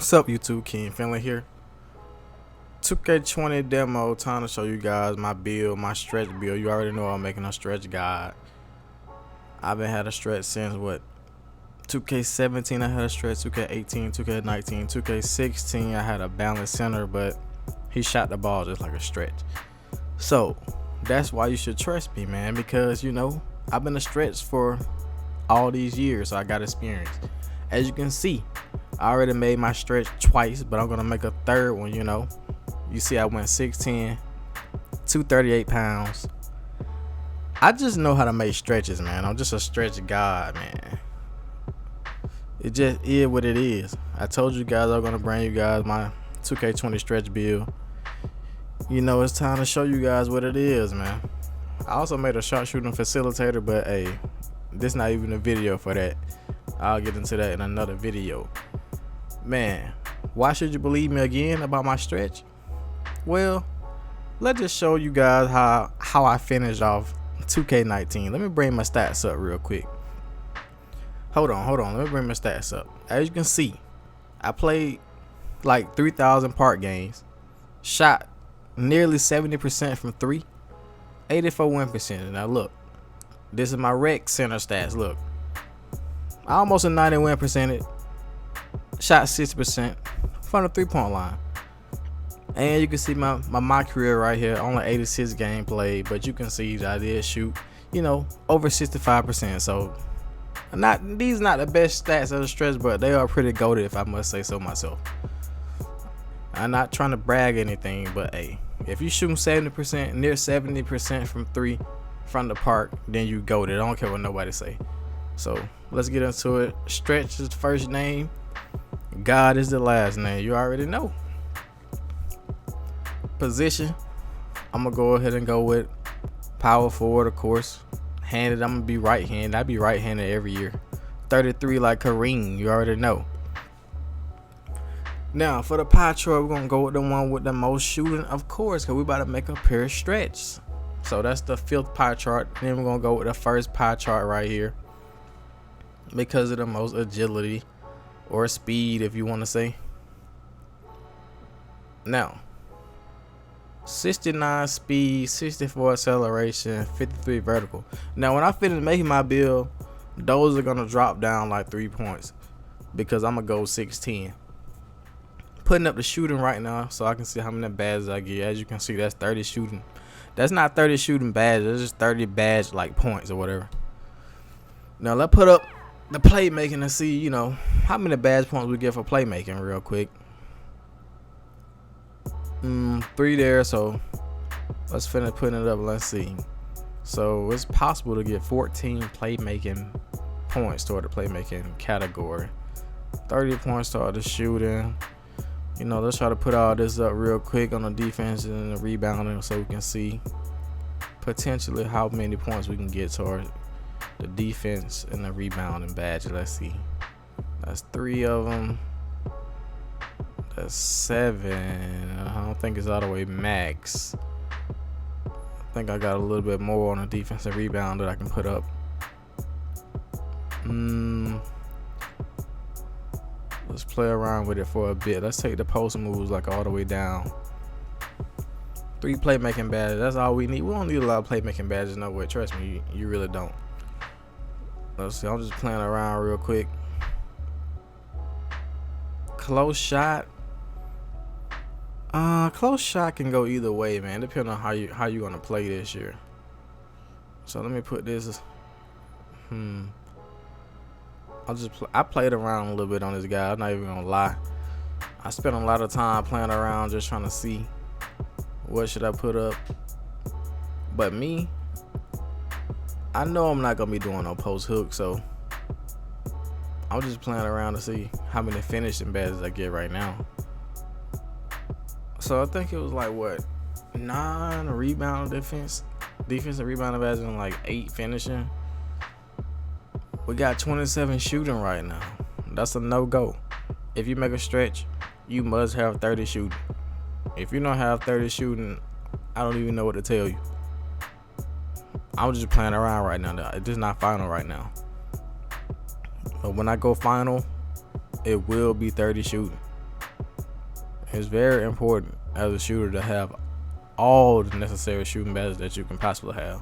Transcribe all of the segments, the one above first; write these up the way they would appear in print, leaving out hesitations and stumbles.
What's up, YouTube? Kiinnnnggg here. 2K20 demo. Time to show you guys my build, my stretch build. You already know I'm making a stretch guide. I've been had a stretch since what? 2K17 I had a stretch, 2K18, 2K19, 2K16 I had a balanced center, but he shot the ball just like a stretch. So that's why you should trust me, man, because you know I've been a stretch for all these years, so I got experience. As you can see, I already made my stretch twice, but I'm gonna make a third one. You see I went 6'10", 238 pounds. I just know how to make stretches, man. I'm just a stretch god, man. It just is what it is. I told you guys I'm gonna bring you guys my 2K20 stretch build. It's time to show you guys what it is, man. I also made a shot shooting facilitator, but hey, this not even a video for that. I'll get into that in another video. Man, why should you believe me again about my stretch? Well, let's just show you guys how I finished off 2K19. Let me bring my stats up real quick. Hold on. Let me bring my stats up. As you can see, I played like 3,000 park games, shot nearly 70% from 3, 84 win percentage. Now look, this is my rec center stats. Look, almost a 90 win percentage, shot 60% from the 3-point line. And you can see my career right here, only 86 game played, but you can see that I did shoot, over 65%. So these not the best stats of the stretch, but they are pretty goated, if I must say so myself. I'm not trying to brag or anything, but hey, if you shooting 70%, near 70% from 3 from the park, then you goated. I don't care what nobody say. So let's get into it. Stretch is the first name, God is the last name. You already know. Position, I'm gonna go ahead and go with power forward, of course. Handed, I'm gonna be right-handed. I be right-handed every year. 33 like GOD.GREATNESS, you already know. Now for the pie chart, we're gonna go with the one with the most shooting, of course, because we about to make a pair of stretch. So that's the 5th pie chart. Then we're gonna go with the first pie chart right here, because of the most agility or speed, if you want to say. Now 69 speed, 64 acceleration, 53 vertical. Now when I finish making my build, those are gonna drop down like 3 points, because I'm gonna go 6'10". Putting up the shooting right now so I can see how many badges I get. As you can see, that's 30 shooting. That's not 30 shooting badges, that's just 30 badge like points or whatever. Now let's put up the playmaking and see how many badge points we get for playmaking real quick. 3 there, so let's finish putting it up. Let's see. So it's possible to get 14 playmaking points toward the playmaking category, 30 points toward the shooting. Let's try to put all this up real quick on the defense and the rebounding, so we can see potentially how many points we can get toward the defense and the rebounding badge. Let's see. That's 3 of them. That's 7. I don't think it's all the way max. I think I got a little bit more on the defensive rebound that I can put up. Let's play around with it for a bit. Let's take the post moves like all the way down. 3 playmaking badges. That's all we need. We don't need a lot of playmaking badges, no way. Trust me, you really don't. Let's see. I'm just playing around real quick. Close shot. Close shot can go either way, man, depending on how you gonna play this year. So let me put this. I played around a little bit on this guy. I'm not even gonna lie. I spent a lot of time playing around just trying to see what should I put up. But me, I know I'm not gonna be doing no post hook, so I'm just playing around to see how many finishing badges I get right now. So I think it was like what, 9 rebound defensive rebound badges and like 8 finishing. We got 27 shooting right now. That's a no-go. If you make a stretch, you must have 30 shooting. If you don't have 30 shooting, I don't even know what to tell you. I'm just playing around right now. It's just not final right now. But when I go final, it will be 30 shooting. It's very important as a shooter to have all the necessary shooting badges that you can possibly have.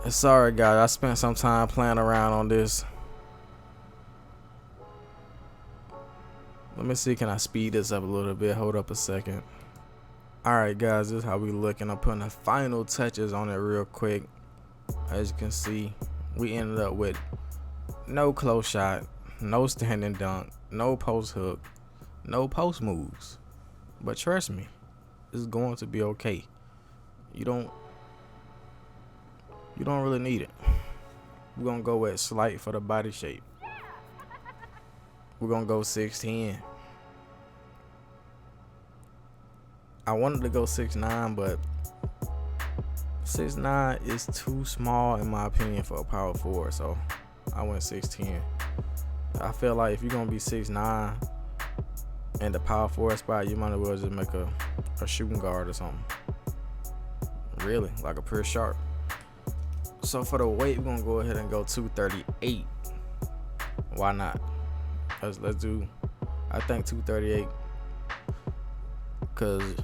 And sorry guys, I spent some time playing around on this. Let me see, can I speed this up a little bit? Hold up a second. Alright guys, this is how we looking. I'm putting the final touches on it real quick. As you can see, we ended up with no close shot, no standing dunk, no post hook, no post moves. But trust me, it's going to be okay. You don't really need it. We're gonna go with slight for the body shape. We're gonna go 6'10". I wanted to go 6'9", but 6'9" is too small in my opinion for a power forward, so I went 6'10". I feel like if you're gonna be 6'9" in the power forward spot, you might as well just make a shooting guard or something. Really, like a pure sharp. So for the weight, we're gonna go ahead and go 238. Why not? Let's do, I think 238, because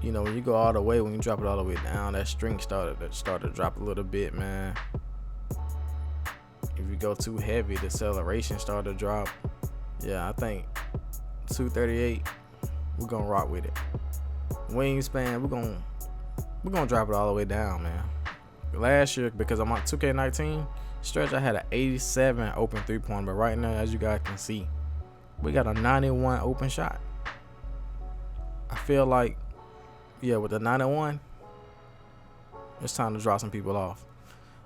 you know, when you go all the way, when you drop it all the way down, that string started to drop a little bit, man. If you go too heavy, the acceleration started to drop. Yeah, I think 238, we're gonna rock with it. Wingspan, we're gonna drop it all the way down, man. Last year, because I'm on 2K19 stretch, I had an 87 open 3-point, but right now, as you guys can see, we got a 91 open shot. I feel like, yeah, with the 91, it's time to drop some people off.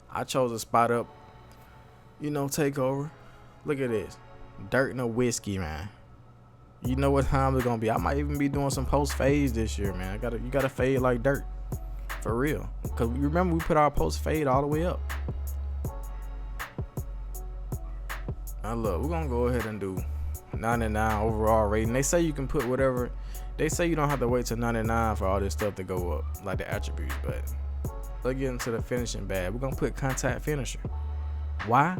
I chose a spot up, you know, take over. Look at this, dirt and a whiskey, man. You know what time it's gonna be. I might even be doing some post fades this year, man. You gotta fade like dirt, for real. Cause remember, we put our post fade all the way up. Now look, we're gonna go ahead and do 99 overall rating. They say you can put whatever. They say you don't have to wait till 99 for all this stuff to go up, like the attributes. But let's get into the finishing bad. We're gonna put contact finisher. Why?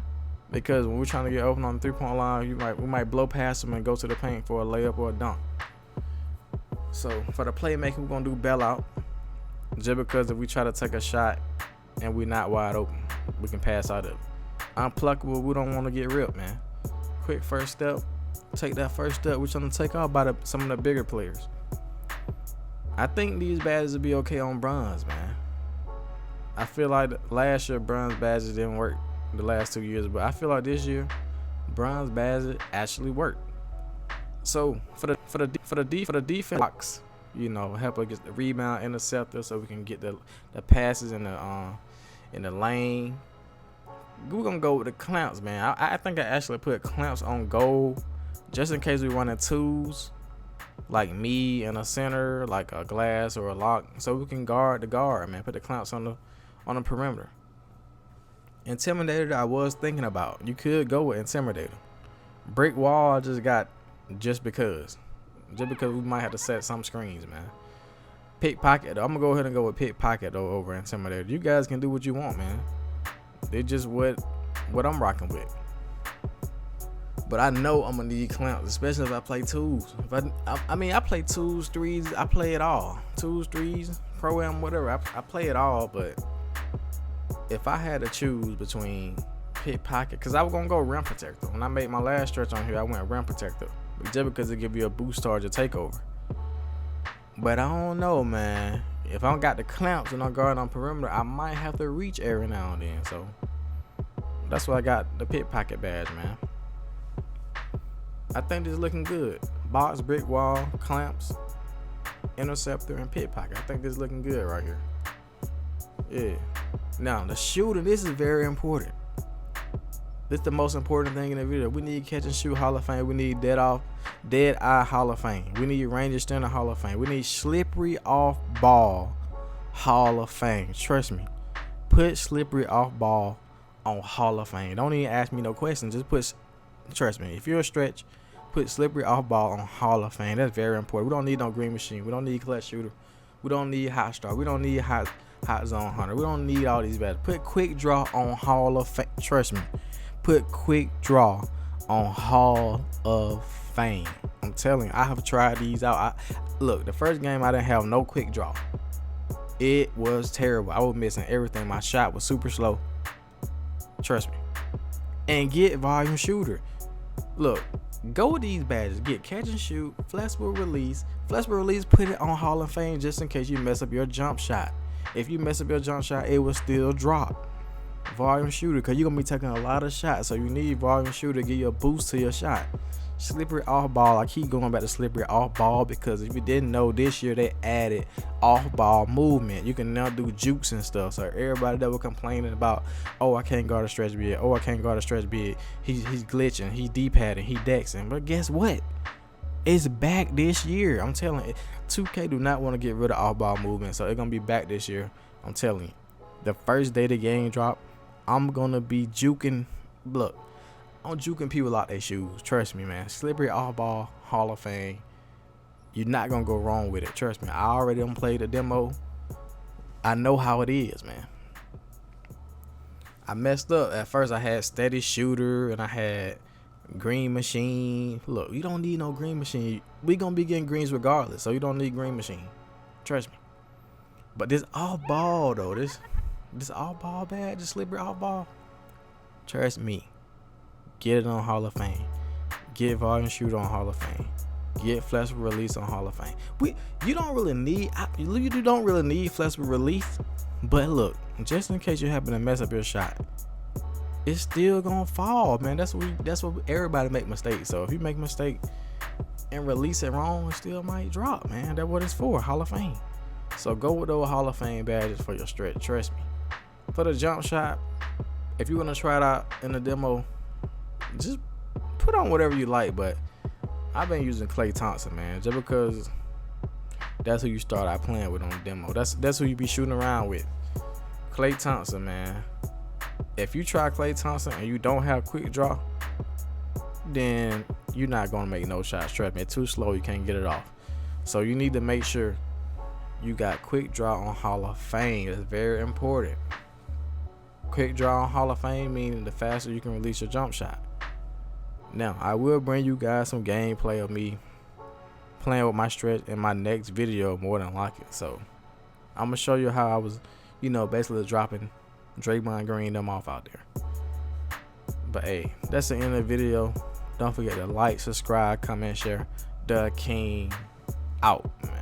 Because when we're trying to get open on the 3-point line, we might blow past them and go to the paint for a layup or a dunk. So for the playmaking, we're gonna do bail out. Just because if we try to take a shot and we're not wide open, we can pass out of it. Unpluckable, we don't want to get ripped, man. Quick first step. Take that first step. We're trying to take off by some of the bigger players. I think these badges will be okay on bronze, man. I feel like last year bronze badges didn't work the last 2 years, but I feel like this year bronze badges actually worked. So for the defense box, you know, help us get the rebound, interceptor, so we can get the passes in the lane. We're gonna go with the clamps, man. I think I actually put clamps on goal just in case we run in twos, like me and a center, like a glass or a lock, so we can guard the guard, man. Put the clamps on the perimeter. Intimidator, I was thinking about. You could go with Intimidator. Brick wall, I just got just because we might have to set some screens, man. Pickpocket, I'm gonna go ahead and go with pickpocket though over Intimidator. You guys can do what you want, man. They're just what I'm rocking with. But I know I'm gonna need clamps, especially if I play twos. I mean, I play twos, threes. I play it all. Twos, threes, pro-am, whatever. I play it all. But if I had to choose between pickpocket, because I was gonna go rim protector. When I made my last stretch on here, I went rim protector, just because it give you a boost charge to take over. But I don't know, man. If I don't got the clamps and I'm guarding on perimeter, I might have to reach every now and then. So that's why I got the pickpocket badge, man. I think this is looking good. Box, brick wall, clamps, interceptor, and pickpocket. I think this is looking good right here. Yeah. Now the shooting, this is very important. This is the most important thing in the video. We need catch and shoot Hall of Fame. We need dead eye Hall of Fame. We need range extender Hall of Fame. We need slippery off ball Hall of Fame. Trust me. Put slippery off ball on Hall of Fame. Don't even ask me no questions. Just put, trust me. If you're a stretch, put slippery off ball on Hall of Fame. That's very important. We don't need no green machine. We don't need clutch shooter. We don't need hot star. We don't need hot zone hunter. We don't need all these badges. Put quick draw on Hall of Fame. Trust me. Put quick draw on Hall of Fame. I'm telling you, I have tried these out. Look, the first game I didn't have no quick draw. It was terrible. I was missing everything. My shot was super slow. Trust me. And get volume shooter. Look, go with these badges. Get catch and shoot, flexible release. Flexible release, put it on Hall of Fame just in case you mess up your jump shot. If you mess up your jump shot, it will still drop. Volume shooter, because you're going to be taking a lot of shots. So you need volume shooter to give you a boost to your shot. Slippery off ball. I keep going back to slippery off ball because if you didn't know, this year they added off ball movement. You can now do jukes and stuff. So everybody that was complaining about, oh, I can't guard a stretch big, oh, I can't guard a stretch big, he's glitching, he D-padding, he dexing. But guess what? It's back this year. I'm telling you, 2K do not want to get rid of off ball movement, so it's gonna be back this year. I'm telling you, the first day the game drop, I'm gonna be juking. Look, I'm juking people out their shoes. Trust me, man. Slippery off ball, Hall of Fame. You're not gonna go wrong with it. Trust me. I already done played the demo. I know how it is, man. I messed up. At first I had steady shooter and I had green machine. Look, you don't need no green machine. We gonna be getting greens regardless, so you don't need green machine. Trust me. But this off ball though, this off ball bad, this slippery off ball. Trust me. Get it on Hall of Fame. Get volume shooter on Hall of Fame. Get flexible release on Hall of Fame. You don't really need flexible release, but look, just in case you happen to mess up your shot, it's still gonna fall, man. That's what everybody make mistakes. So if you make a mistake and release it wrong, it still might drop, man. That's what it's for, Hall of Fame. So go with those Hall of Fame badges for your stretch. Trust me. For the jump shot, if you wanna try it out in the demo, just put on whatever you like. But I've been using Klay Thompson, man, just because that's who you start out playing with on the demo. That's who you be shooting around with. Klay Thompson, man. If you try Klay Thompson and you don't have quick draw, then you're not gonna make no shots. Trust me, it's too slow. You can't get it off. So you need to make sure you got quick draw on Hall of Fame. It's very important. Quick draw on Hall of Fame meaning the faster you can release your jump shot. Now, I will bring you guys some gameplay of me playing with my stretch in my next video, more than likely. So I'm gonna show you how I was, basically dropping Draymond Green them off out there. But hey, that's the end of the video. Don't forget to like, subscribe, comment, share. The King out, man.